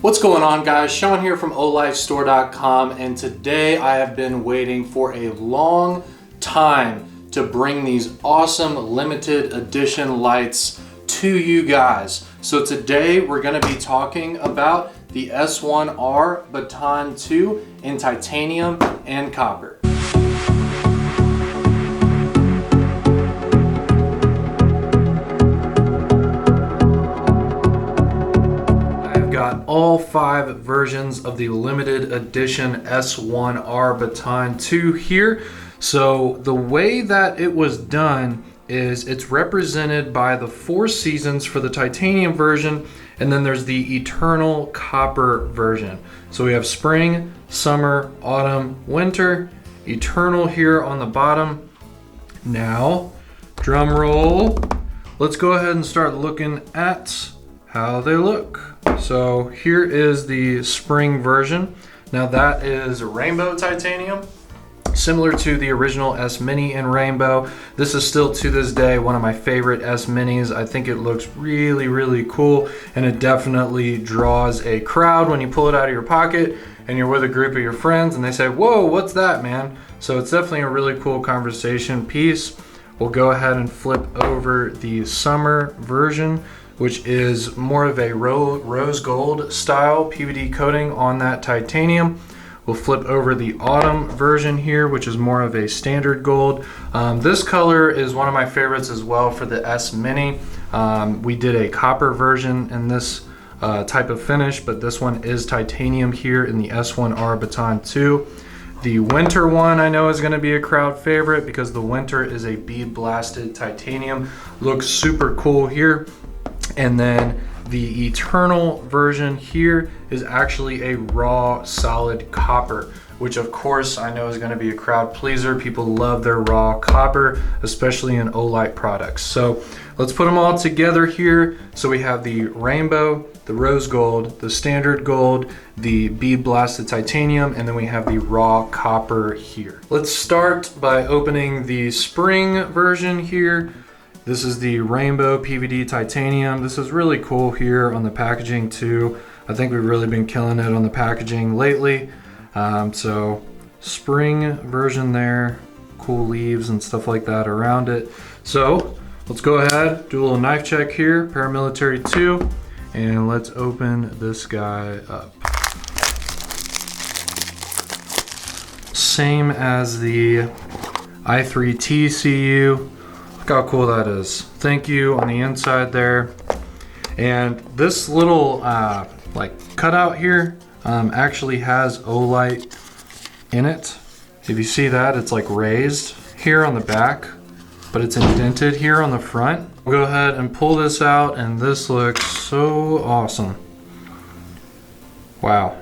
What's going on, guys? Sean here from OlightStore.com, and today I have been waiting for a long time to bring these awesome limited edition lights to you guys. So today we're going to be talking about the S1R Baton 2 in titanium and copper. All 5 versions of the limited edition S1R Baton 2 here. So the way that it was done is it's represented by the 4 seasons for the titanium version, and then there's the eternal copper version. So we have spring, summer, autumn, winter, eternal here on the bottom. Now, drum roll, let's go ahead and start looking at how they look. So here is the spring version. Now that is rainbow titanium, similar to the original S Mini in rainbow. This is still to this day one of my favorite S Minis. I think it looks really, really cool, and it definitely draws a crowd when you pull it out of your pocket and you're with a group of your friends and they say, "Whoa, what's that, man?" So it's definitely a really cool conversation piece. We'll go ahead and flip over the summer version, which is more of a rose gold style PVD coating on that titanium. We'll flip over the autumn version here, which is more of a standard gold. This color is one of my favorites as well for the S Mini. We did a copper version in this type of finish, but this one is titanium here in the S1R Baton 2. The winter one I know is going to be a crowd favorite because the winter is a bead blasted titanium. Looks super cool here. And then the eternal version here is actually a raw solid copper, which of course I know is going to be a crowd pleaser. People love their raw copper, especially in Olight products. So let's put them all together here. So we have the rainbow, the rose gold, the standard gold, the bead blasted titanium, and then we have the raw copper here. Let's start by opening the spring version here. This is the rainbow PVD titanium. This is really cool here on the packaging too. I think we've really been killing it on the packaging lately. So spring version there, cool leaves and stuff like that around it. So let's go ahead, do a little knife check here, paramilitary 2, and let's open this guy up. Same as the i3 TCU. Look how cool that is. Thank you on the inside there. And this little like cutout here actually has Olight in it. If you see that, it's like raised here on the back, but it's indented here on the front. We'll go ahead and pull this out, and this looks so awesome. Wow.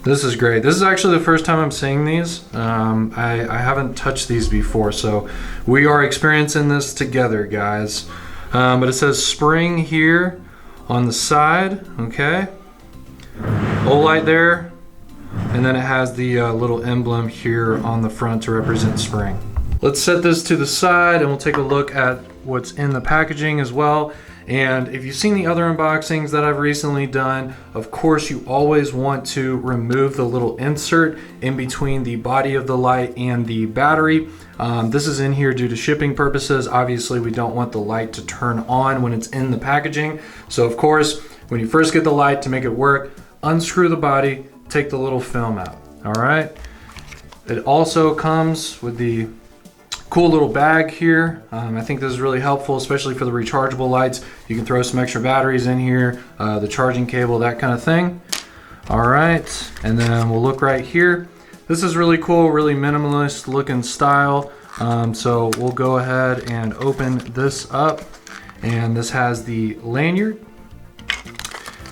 This is great. This is actually the first time I'm seeing these. I haven't touched these before, so we are experiencing this together, guys. But it says spring here on the side, okay? Olight there, and then it has the little emblem here on the front to represent spring. Let's set this to the side and we'll take a look at what's in the packaging as well. And if you've seen the other unboxings that I've recently done, of course you always want to remove the little insert in between the body of the light and the battery. This is in here due to shipping purposes. Obviously we don't want the light to turn on when it's in the packaging. So of course, when you first get the light, to make it work, unscrew the body, take the little film out, all right? It also comes with the cool little bag here. I think this is really helpful, especially for the rechargeable lights. You can throw some extra batteries in here, the charging cable, that kind of thing. All right, and then we'll look right here. This is really cool, really minimalist looking style. So we'll go ahead and open this up, and this has the lanyard.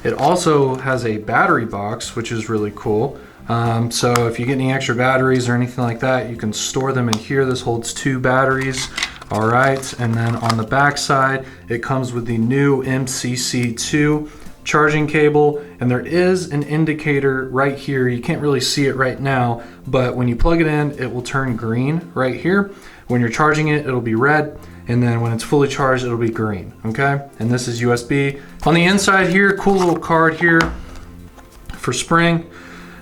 It also has a battery box, which is really cool. So if you get any extra batteries or anything like that, you can store them in here. This holds 2 batteries. All right, and then on the back side, it comes with the new MCC2 charging cable, and there is an indicator right here. You can't really see it right now, but when you plug it in, it will turn green right here. When you're charging it, it'll be red, and then when it's fully charged, it'll be green, okay? And this is USB. On the inside here, cool little card here for spring.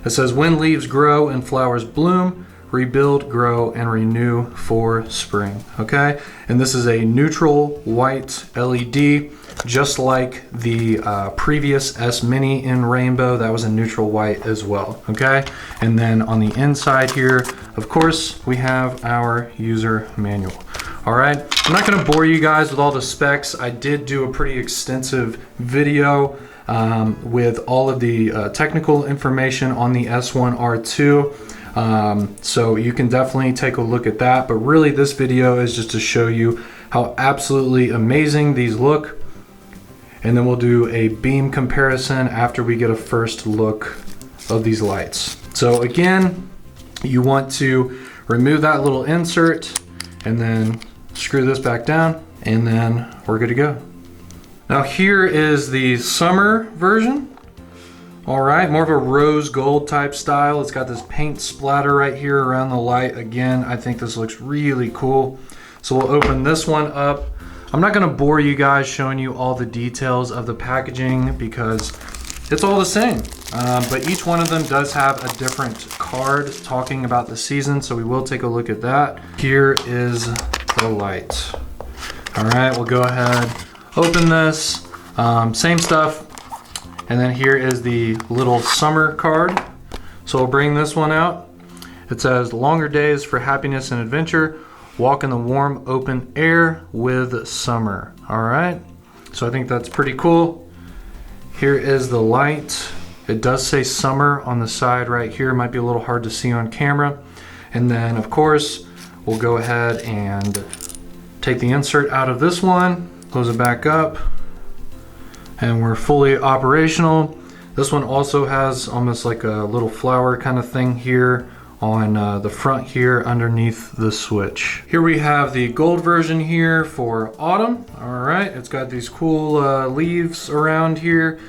It says, when leaves grow and flowers bloom, rebuild, grow, and renew for spring, okay? And this is a neutral white LED, just like the previous S Mini in rainbow. That was a neutral white as well, okay? And then on the inside here, of course, we have our user manual. All right, I'm not gonna bore you guys with all the specs. I did do a pretty extensive video with all of the technical information on the S1R2. So you can definitely take a look at that, but really this video is just to show you how absolutely amazing these look. And then we'll do a beam comparison after we get a first look of these lights. So again, you want to remove that little insert and then screw this back down, and then we're good to go. Now here is the summer version. All right, more of a rose gold type style. It's got this paint splatter right here around the light. Again, I think this looks really cool. So we'll open this one up. I'm not gonna bore you guys showing you all the details of the packaging because it's all the same. But each one of them does have a different card talking about the season, so we will take a look at that. Here is the light. All right, we'll go ahead, open this, same stuff. And then here is the little summer card. So we'll bring this one out. It says, longer days for happiness and adventure. Walk in the warm, open air with summer. All right, so I think that's pretty cool. Here is the light. It does say summer on the side right here. Might be a little hard to see on camera. And then of course, we'll go ahead and take the insert out of this one, close it back up, and we're fully operational. This one also has almost like a little flower kind of thing here on the front here underneath the switch. Here we have the gold version here for autumn. All right, it's got these cool leaves around here.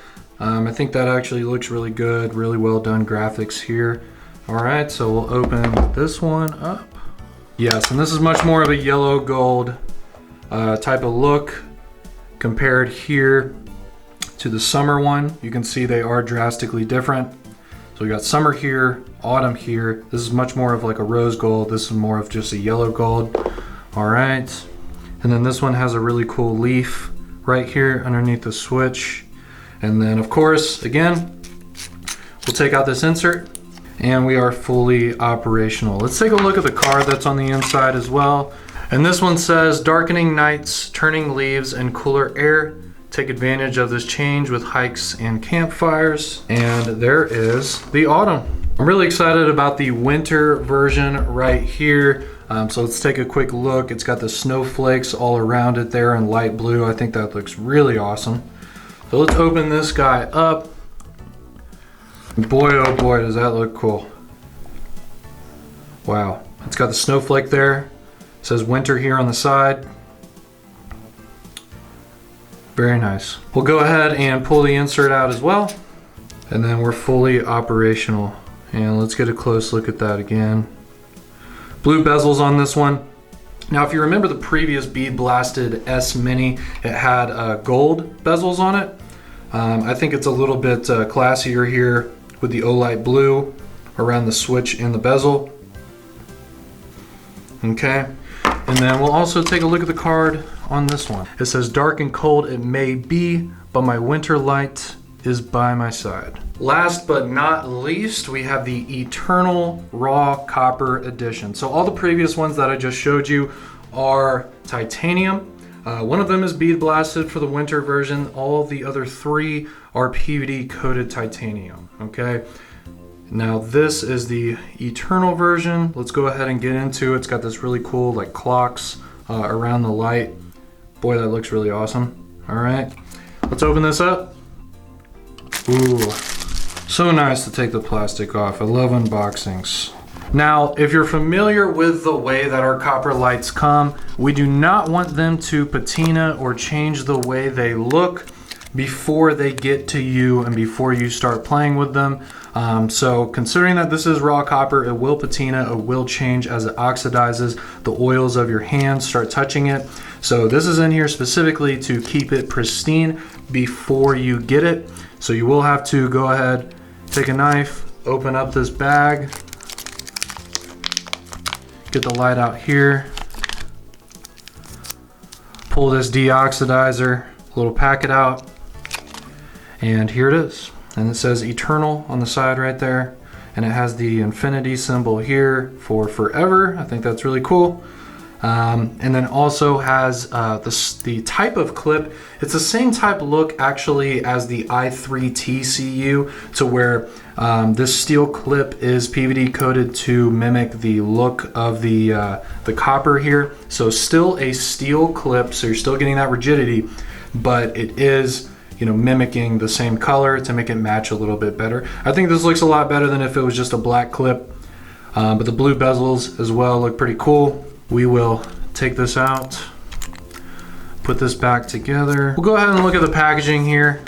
I think that actually looks really good, really well done graphics here. All right, so we'll open this one up. Yes, and this is much more of a yellow gold type of look compared here to the summer one. You can see they are drastically different. So we got summer here, autumn here. This is much more of like a rose gold. This is more of just a yellow gold. All right. And then this one has a really cool leaf right here underneath the switch. And then of course, again, we'll take out this insert and we are fully operational. Let's take a look at the card that's on the inside as well. And this one says, darkening nights, turning leaves, and cooler air. Take advantage of this change with hikes and campfires. And there is the autumn. I'm really excited about the winter version right here. So let's take a quick look. It's got the snowflakes all around it there in light blue. I think that looks really awesome. So let's open this guy up. Boy, oh boy, does that look cool. Wow, it's got the snowflake there. It says winter here on the side. Very nice. We'll go ahead and pull the insert out as well. And then we're fully operational. And let's get a close look at that again. Blue bezels on this one. Now, if you remember the previous bead blasted S Mini, it had gold bezels on it. I think it's a little bit classier here with the Olight blue around the switch and the bezel. Okay, and then we'll also take a look at the card on this one. It says, dark and cold it may be, but my winter light is by my side. Last but not least, we have the Eternal Raw Copper Edition. So all the previous ones that I just showed you are titanium. One of them is bead blasted for the winter version. All the other three are PVD coated titanium, okay? Now this is the Eternal version. Let's go ahead and get into it. It's got this really cool like clocks around the light. Boy, that looks really awesome. All right, let's open this up. Ooh, so nice to take the plastic off. I love unboxings. Now, if you're familiar with the way that our copper lights come, we do not want them to patina or change the way they look before they get to you and before you start playing with them. So considering that this is raw copper, it will patina, it will change as it oxidizes. The oils of your hands start touching it. So this is in here specifically to keep it pristine before you get it. So you will have to go ahead, take a knife, open up this bag, get the light out here, pull this deoxidizer little packet out, and here it is. And it says Eternal on the side right there, and it has the infinity symbol here for forever. I think that's really cool. And then also has the type of clip. It's the same type look actually as the i3 TCU, to where this steel clip is PVD coated to mimic the look of the copper here. So still a steel clip, so you're still getting that rigidity, but it is, you know, mimicking the same color to make it match a little bit better. I think this looks a lot better than if it was just a black clip, but the blue bezels as well look pretty cool. We will take this out, put this back together. We'll go ahead and look at the packaging here.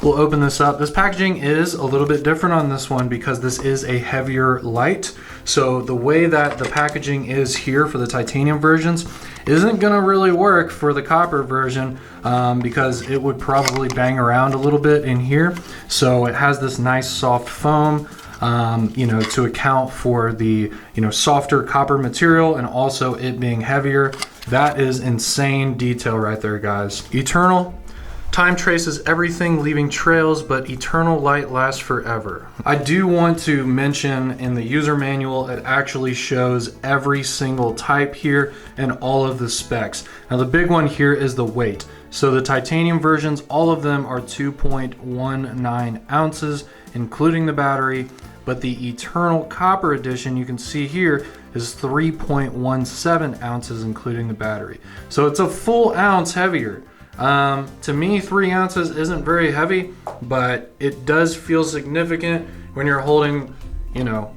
We'll open this up. This packaging is a little bit different on this one because this is a heavier light. So the way that the packaging is here for the titanium versions isn't gonna really work for the copper version because it would probably bang around a little bit in here. So it has this nice soft foam, you know, to account for the, you know, softer copper material and also it being heavier. That is insane detail right there, guys. Eternal. Time traces everything, leaving trails, but eternal light lasts forever. I do want to mention in the user manual, it actually shows every single type here and all of the specs. Now the big one here is the weight. So the titanium versions, all of them are 2.19 ounces, including the battery, but the Eternal Copper Edition, you can see here, is 3.17 ounces, including the battery. So it's a full ounce heavier. To me, 3 ounces isn't very heavy, but it does feel significant when you're holding, you know,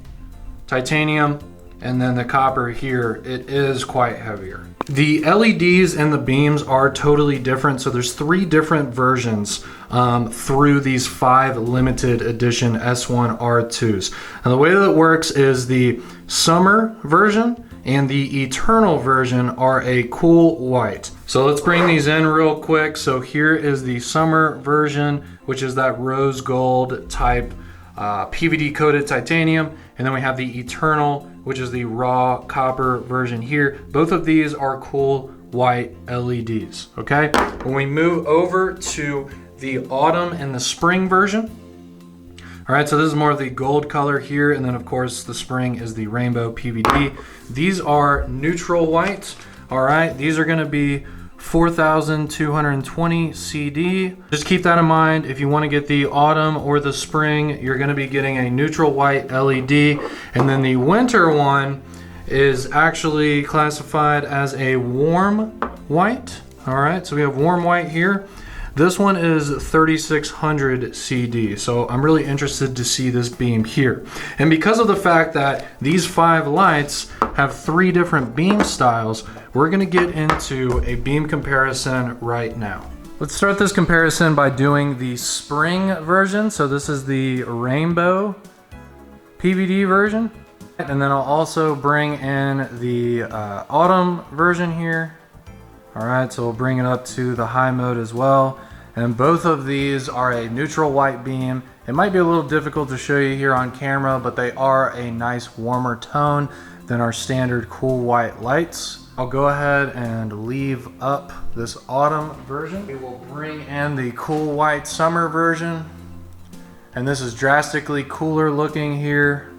titanium, and then the copper here, it is quite heavier. The LEDs and the beams are totally different. So there's 3 different versions through these 5 limited edition S1R2s. And the way that it works is the summer version and the eternal version are a cool white. So let's bring these in real quick. So here is the summer version, which is that rose gold type PVD coated titanium. And then we have the eternal, which is the raw copper version here. Both of these are cool white LEDs, okay? When we move over to the autumn and the spring version, all right, so this is more of the gold color here, and then of course the spring is the rainbow PVD. These are neutral white, all right? These are gonna be 4,220 CD. Just keep that in mind. If you wanna get the autumn or the spring, you're gonna be getting a neutral white LED, and then the winter one is actually classified as a warm white, all right? So we have warm white here. This one is 3600 CD, so I'm really interested to see this beam here. And because of the fact that these 5 lights have 3 different beam styles, we're gonna get into a beam comparison right now. Let's start this comparison by doing the spring version. So this is the rainbow PVD version. And then I'll also bring in the autumn version here. All right, so we'll bring it up to the high mode as well. And both of these are a neutral white beam. It might be a little difficult to show you here on camera, but they are a nice warmer tone than our standard cool white lights. I'll go ahead and leave up this autumn version. We will bring in the cool white summer version. And this is drastically cooler looking here.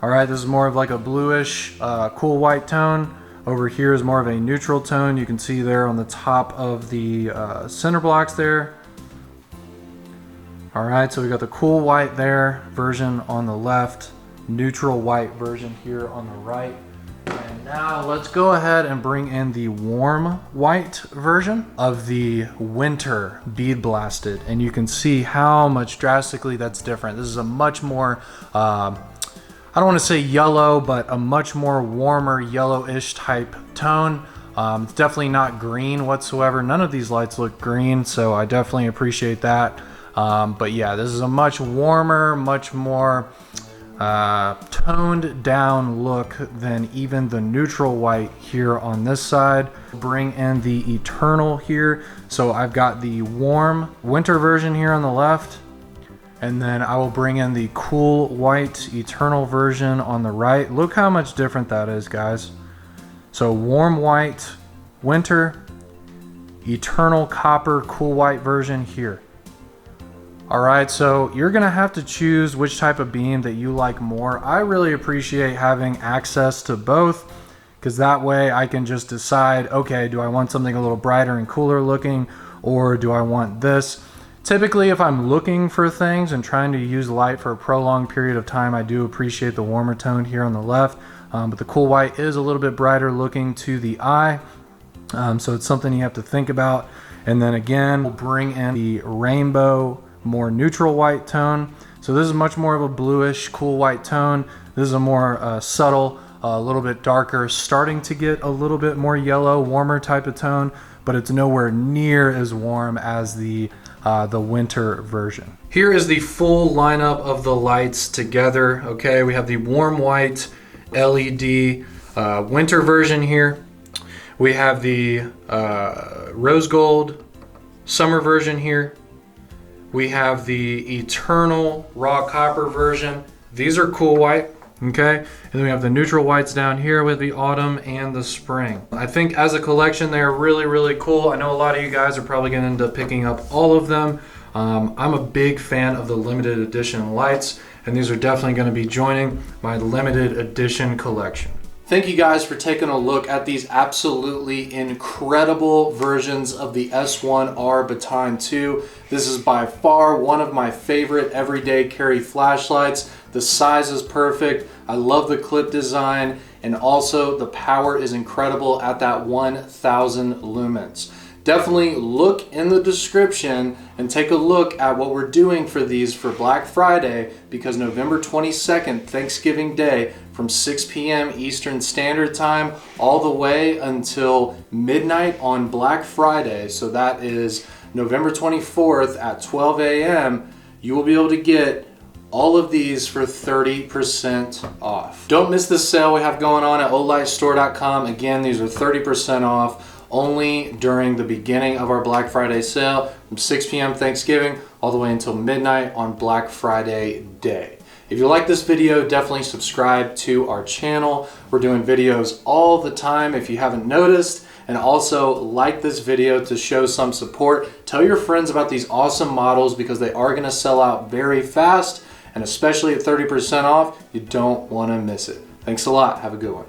All right, this is more of like a bluish cool white tone. Over here is more of a neutral tone. You can see there on the top of the center blocks there. All right, so we got the cool white there version on the left, neutral white version here on the right. And now let's go ahead and bring in the warm white version of the winter bead blasted. And you can see how much drastically that's different. This is a much more, I don't want to say yellow, but a much more warmer yellowish type tone. It's definitely not green whatsoever. None of these lights look green, so I definitely appreciate that. But yeah, this is a much warmer, much more toned down look than even the neutral white here on this side. Bring in the Eternal here. So I've got the warm winter version here on the left, and then I will bring in the cool white Eternal version on the right. Look how much different that is, guys. So warm white winter, Eternal copper cool white version here. All right, so you're gonna have to choose which type of beam that you like more. I really appreciate having access to both, because that way I can just decide, okay, do I want something a little brighter and cooler looking, or do I want this? Typically, if I'm looking for things and trying to use light for a prolonged period of time, I do appreciate the warmer tone here on the left, but the cool white is a little bit brighter looking to the eye, so it's something you have to think about. And then again, we'll bring in the rainbow, more neutral white tone. So this is much more of a bluish, cool white tone. This is a more subtle, a little bit darker, starting to get a little bit more yellow, warmer type of tone, but it's nowhere near as warm as the winter version. Here is the full lineup of the lights together. Okay, we have the warm white LED winter version here. We have the rose gold summer version here. We have the Eternal raw copper version. These are cool white, okay? And then we have the neutral whites down here with the autumn and the spring. I think as a collection, they're really, really cool. I know a lot of you guys are probably gonna end up picking up all of them. I'm a big fan of the limited edition lights, and these are definitely gonna be joining my limited edition collection. Thank you guys for taking a look at these absolutely incredible versions of the S1R Baton 2. This is by far one of my favorite everyday carry flashlights. The size is perfect. I love the clip design, and also the power is incredible at that 1000 lumens. Definitely look in the description and take a look at what we're doing for these for Black Friday, because November 22nd, Thanksgiving Day, from 6 p.m. Eastern Standard Time all the way until midnight on Black Friday. So that is November 24th at 12 a.m. You will be able to get all of these for 30% off. Don't miss the sale we have going on at olightstore.com. Again, these are 30% off only during the beginning of our Black Friday sale from 6 p.m. Thanksgiving all the way until midnight on Black Friday day. If you like this video, definitely subscribe to our channel. We're doing videos all the time if you haven't noticed. And also like this video to show some support. Tell your friends about these awesome models, because they are gonna sell out very fast, and especially at 30% off, you don't wanna miss it. Thanks a lot, have a good one.